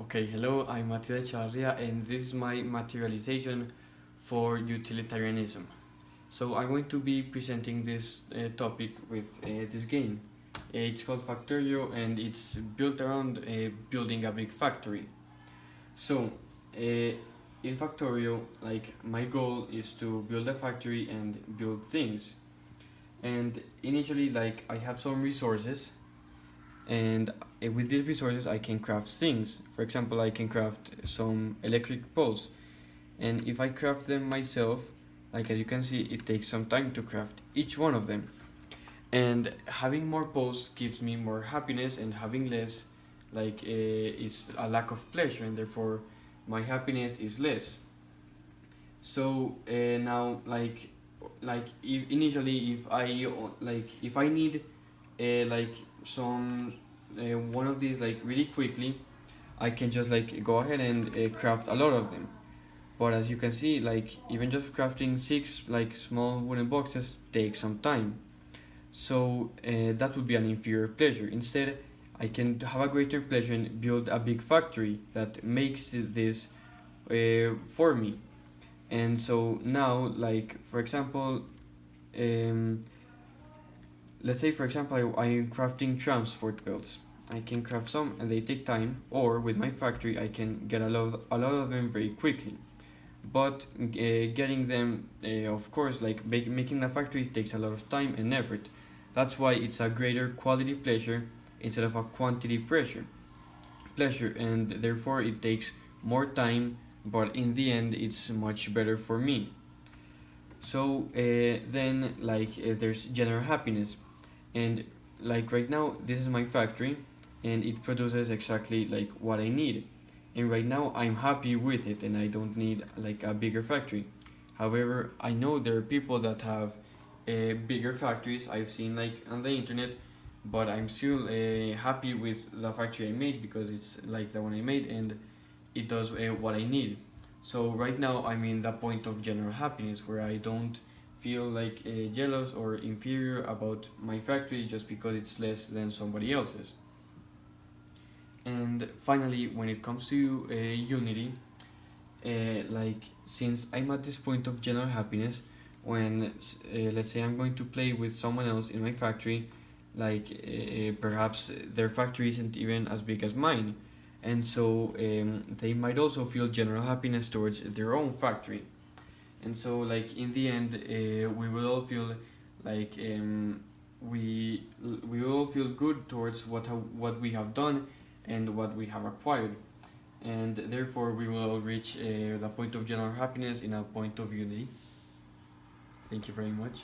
Okay, hello, I'm Mathias and this is my materialization for utilitarianism. So I'm going to be presenting this topic with this game. It's called Factorio and it's built around building a big factory. So in Factorio, like my goal is to build a factory and build things. And initially, like I have some resources and with these resources I can craft things. For example, I can craft some electric poles, and if I craft them myself, like as you can see, it takes some time to craft each one of them. And having more poles gives me more happiness, and having less, like is a lack of pleasure, and therefore my happiness is less. So now, like if initially, if I need like some one of these like really quickly, I can just like go ahead and craft a lot of them. But as you can see, like even just crafting six like small wooden boxes takes some time. So that would be an inferior pleasure. Instead, I can have a greater pleasure and build a big factory that makes this for me. And so now, like for example, um, let's say for example I'm crafting transport belts. I can craft some and they take time, or with my factory I can get a lot of them very quickly. But getting them, of course, like making a factory takes a lot of time and effort. That's why it's a greater quality pleasure instead of a quantity pleasure, and therefore it takes more time, but in the end it's much better for me. So then there's general happiness, and like right now this is my factory and it produces exactly like what I need, and right now I'm happy with it and I don't need like a bigger factory. However, I know there are people that have bigger factories I've seen like on the internet, but I'm still happy with the factory I made because it's like the one I made and it does what I need. So right now I'm in the point of general happiness where I don't feel like jealous or inferior about my factory just because it's less than somebody else's. And finally, when it comes to unity, like since I'm at this point of general happiness, when let's say I'm going to play with someone else in my factory, like perhaps their factory isn't even as big as mine, and so they might also feel general happiness towards their own factory, and so like in the end, we will all feel like we will all feel good towards what we have done and what we have acquired, and therefore we will reach the point of general happiness in a point of unity. Thank you very much.